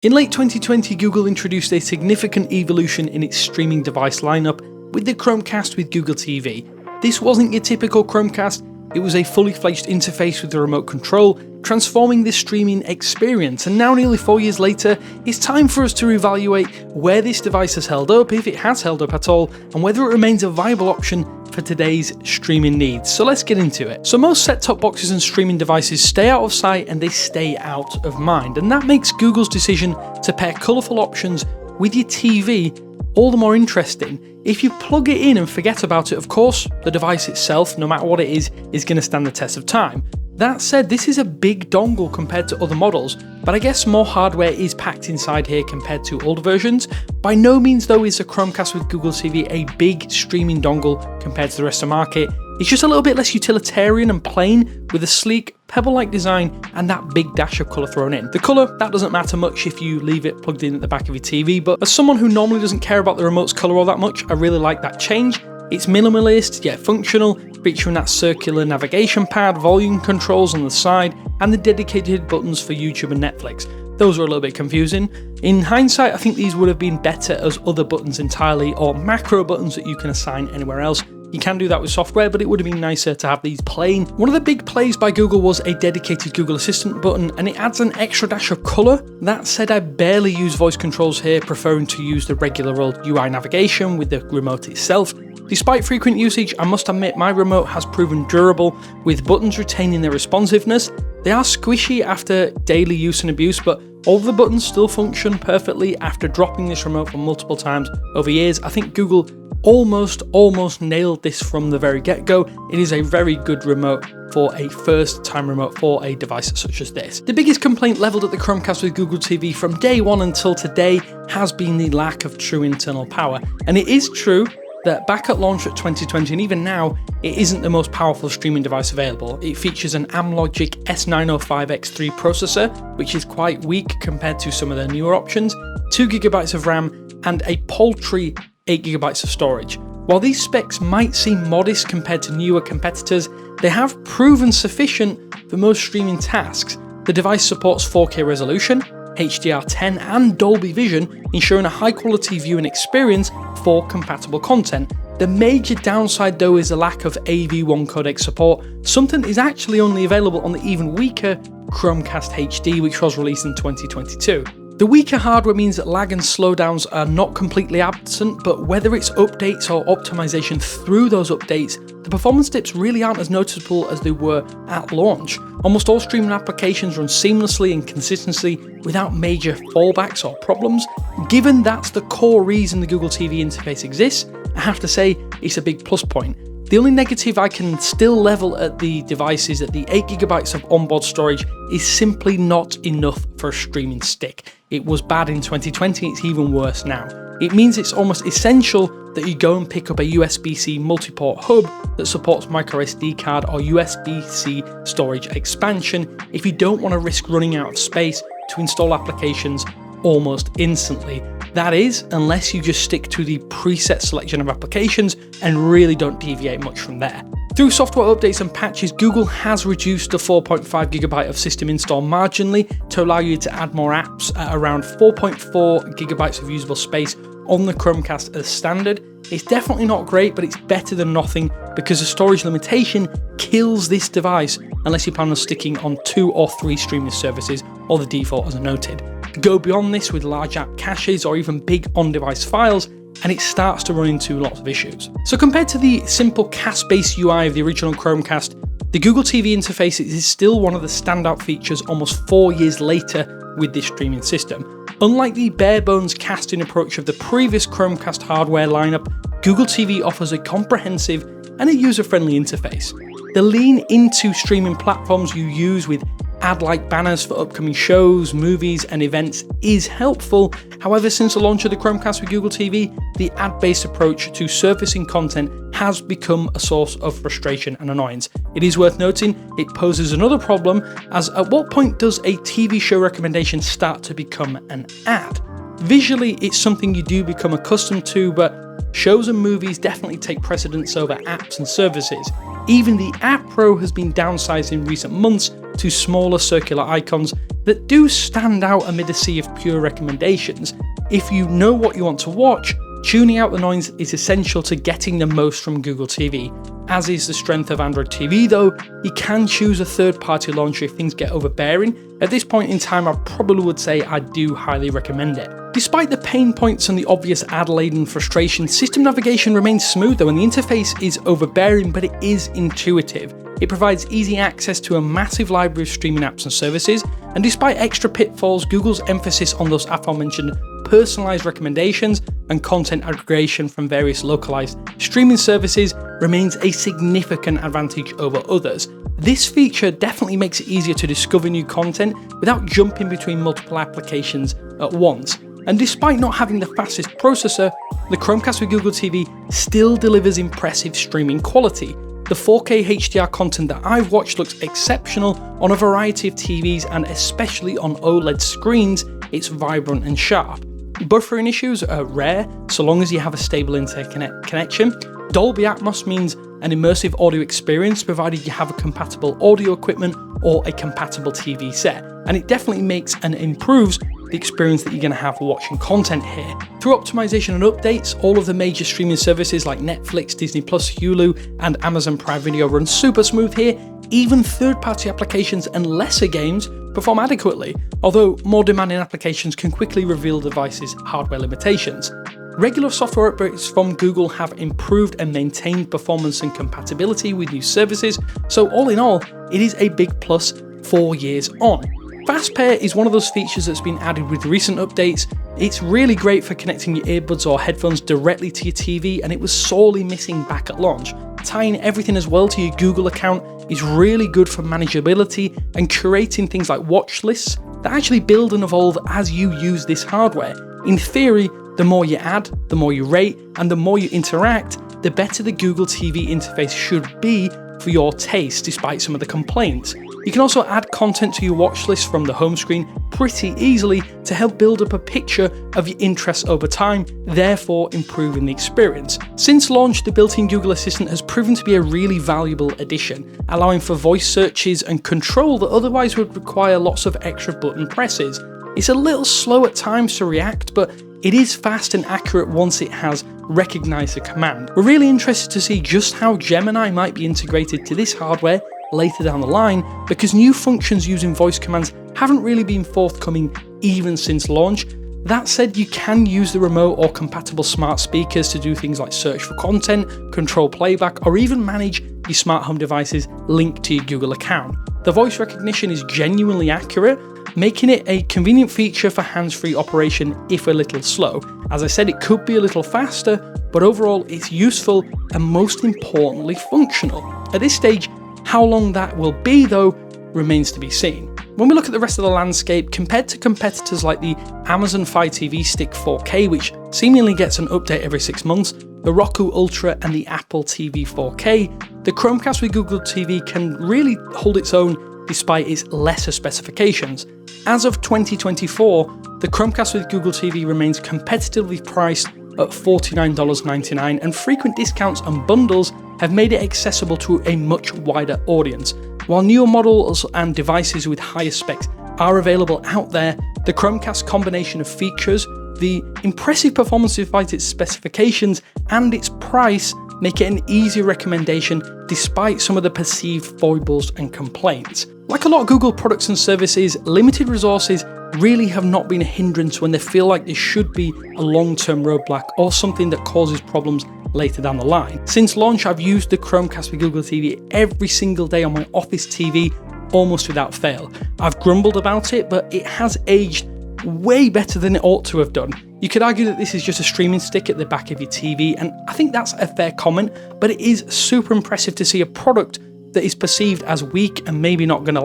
In late 2020, Google introduced a significant evolution in its streaming device lineup with the Chromecast with Google TV. This wasn't your typical Chromecast, it was a fully fledged interface with a remote control, transforming this streaming experience. And now, nearly 4 years later, it's time for us to evaluate where this device has held up, if it has held up at all, and whether it remains a viable option for today's streaming needs. So let's get into it. So most set-top boxes and streaming devices stay out of sight and they stay out of mind. And that makes Google's decision to pair colourful options with your TV all the more interesting. If you plug it in and forget about it, of course, the device itself, no matter what it is going to stand the test of time. That said, this is a big dongle compared to other models, but I guess more hardware is packed inside here compared to older versions. By no means though is the Chromecast with Google TV a big streaming dongle compared to the rest of the market. It's just a little bit less utilitarian and plain, with a sleek, pebble-like design and that big dash of colour thrown in. The colour, that doesn't matter much if you leave it plugged in at the back of your TV, but as someone who normally doesn't care about the remote's colour all that much, I really like that change. It's minimalist, yet functional, featuring that circular navigation pad, volume controls on the side, and the dedicated buttons for YouTube and Netflix. Those were a little bit confusing. In hindsight, I think these would have been better as other buttons entirely, or macro buttons that you can assign anywhere else. You can do that with software, but it would have been nicer to have these plain. One of the big plays by Google was a dedicated Google Assistant button, and it adds an extra dash of colour. That said, I barely use voice controls here, preferring to use the regular old UI navigation with the remote itself. Despite frequent usage, I must admit my remote has proven durable, with buttons retaining their responsiveness. They are squishy after daily use and abuse, but all the buttons still function perfectly after dropping this remote for multiple times over years. I think Google almost nailed this from the very get-go. It is a very good remote for a first-time remote for a device such as this. The biggest complaint levelled at the Chromecast with Google TV from day one until today has been the lack of true internal power. And it is true that back at launch at 2020 and even now, it isn't the most powerful streaming device available. It features an Amlogic S905X3 processor, which is quite weak compared to some of their newer options, 2GB of RAM, and a paltry 8GB of storage. While these specs might seem modest compared to newer competitors, they have proven sufficient for most streaming tasks. The device supports 4K resolution, HDR10 and Dolby Vision, ensuring a high quality viewing experience for compatible content. The major downside though is the lack of AV1 codec support, something that is actually only available on the even weaker Chromecast HD, which was released in 2022. The weaker hardware means that lag and slowdowns are not completely absent, but whether it's updates or optimization through those updates, the performance dips really aren't as noticeable as they were at launch. Almost all streaming applications run seamlessly and consistently without major fallbacks or problems. Given that's the core reason the Google TV interface exists, I have to say it's a big plus point. The only negative I can still level at the device is that the 8GB of onboard storage is simply not enough for a streaming stick. It was bad in 2020, it's even worse now. It means it's almost essential that you go and pick up a USB-C multi-port hub that supports microSD card or USB-C storage expansion if you don't want to risk running out of space to install applications almost instantly. That is, unless you just stick to the preset selection of applications and really don't deviate much from there. Through software updates and patches, Google has reduced the 4.5GB of system install marginally to allow you to add more apps at around 4.4GB of usable space on the Chromecast as standard. It's definitely not great, but it's better than nothing because the storage limitation kills this device unless you plan on sticking on 2 or 3 streaming services or the default as I noted. Go beyond this with large app caches or even big on-device files, and it starts to run into lots of issues. So compared to the simple cast-based UI of the original Chromecast, the Google TV interface is still one of the standout features almost 4 years later with this streaming system. Unlike the bare-bones casting approach of the previous Chromecast hardware lineup, Google TV offers a comprehensive and a user-friendly interface. The lean into streaming platforms you use with ad-like banners for upcoming shows, movies and events is helpful. However, since the launch of the Chromecast with Google TV, the ad-based approach to surfacing content has become a source of frustration and annoyance. It is worth noting it poses another problem, as at what point does a TV show recommendation start to become an ad? Visually, it's something you do become accustomed to, but shows and movies definitely take precedence over apps and services. Even the App Pro has been downsized in recent months to smaller circular icons that do stand out amid a sea of pure recommendations. If you know what you want to watch, tuning out the noise is essential to getting the most from Google TV. As is the strength of Android TV though, you can choose a third-party launcher if things get overbearing. At this point in time, I probably would say I do highly recommend it. Despite the pain points and the obvious ad-laden frustration, system navigation remains smooth though, and the interface is overbearing, but it is intuitive. It provides easy access to a massive library of streaming apps and services, and despite extra pitfalls, Google's emphasis on those aforementioned personalized recommendations and content aggregation from various localized streaming services remains a significant advantage over others. This feature definitely makes it easier to discover new content without jumping between multiple applications at once. And despite not having the fastest processor, the Chromecast with Google TV still delivers impressive streaming quality. The 4K HDR content that I've watched looks exceptional on a variety of TVs, and especially on OLED screens, it's vibrant and sharp. Buffering issues are rare, so long as you have a stable internet connection. Dolby Atmos means an immersive audio experience, provided you have a compatible audio equipment or a compatible TV set, and it definitely makes and improves the experience that you're going to have watching content here. Through optimization and updates, all of the major streaming services like Netflix, Disney+, Hulu, and Amazon Prime Video run super smooth here. Even third-party applications and lesser games perform adequately, although more demanding applications can quickly reveal the device's hardware limitations. Regular software updates from Google have improved and maintained performance and compatibility with new services, so all in all, it is a big plus 4 years on. Fast Pair is one of those features that's been added with recent updates. It's really great for connecting your earbuds or headphones directly to your TV, and it was sorely missing back at launch. Tying everything as well to your Google account is really good for manageability and curating things like watch lists that actually build and evolve as you use this hardware. In theory, the more you add, the more you rate, and the more you interact, the better the Google TV interface should be for your taste, despite some of the complaints. You can also add content to your watch list from the home screen pretty easily to help build up a picture of your interests over time, therefore improving the experience. Since launch, the built-in Google Assistant has proven to be a really valuable addition, allowing for voice searches and control that otherwise would require lots of extra button presses. It's a little slow at times to react, but it is fast and accurate once it has recognized the command. We're really interested to see just how Gemini might be integrated to this hardware later down the line, because new functions using voice commands haven't really been forthcoming even since launch. That said, you can use the remote or compatible smart speakers to do things like search for content, control playback, or even manage your smart home devices linked to your Google account. The voice recognition is genuinely accurate, making it a convenient feature for hands-free operation if a little slow. As I said, it could be a little faster, but overall it's useful and most importantly functional. At this stage, how long that will be though remains to be seen. When we look at the rest of the landscape, compared to competitors like the Amazon Fire TV Stick 4K, which seemingly gets an update every 6 months, the Roku Ultra and the Apple TV 4K, the Chromecast with Google TV can really hold its own despite its lesser specifications. As of 2024, the Chromecast with Google TV remains competitively priced at $49.99, and frequent discounts and bundles have made it accessible to a much wider audience. While newer models and devices with higher specs are available out there, the Chromecast combination of features, the impressive performance despite its specifications, and its price make it an easy recommendation despite some of the perceived foibles and complaints. Like a lot of Google products and services, limited resources really have not been a hindrance when they feel like there should be a long-term roadblock or something that causes problems later down the line. Since launch, I've used the Chromecast with Google TV every single day on my office TV, almost without fail. I've grumbled about it, but it has aged way better than it ought to have done. You could argue that this is just a streaming stick at the back of your TV, and I think that's a fair comment, but it is super impressive to see a product that is perceived as weak and maybe not going to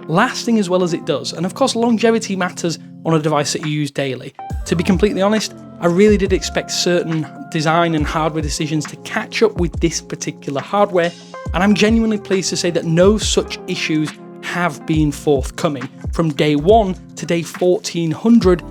lasting as well as it does. And of course, longevity matters on a device that you use daily. To be completely honest, I really did expect certain design and hardware decisions to catch up with this particular hardware, and I'm genuinely pleased to say that no such issues have been forthcoming. From day 1 to day 1400,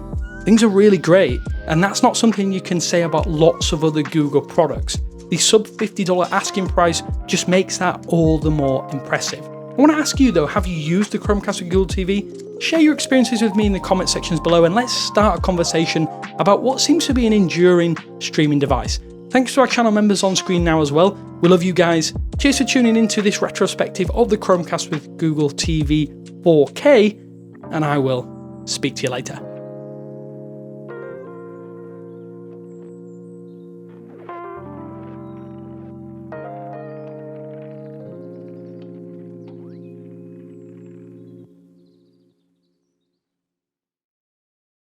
things are really great, and that's not something you can say about lots of other Google products. The sub $50 asking price just makes that all the more impressive. I want to ask you though, have you used the Chromecast with Google TV? Share your experiences with me in the comment sections below and let's start a conversation about what seems to be an enduring streaming device. Thanks to our channel members on screen now as well. We love you guys. Cheers for tuning into this retrospective of the Chromecast with Google TV 4K, and I will speak to you later.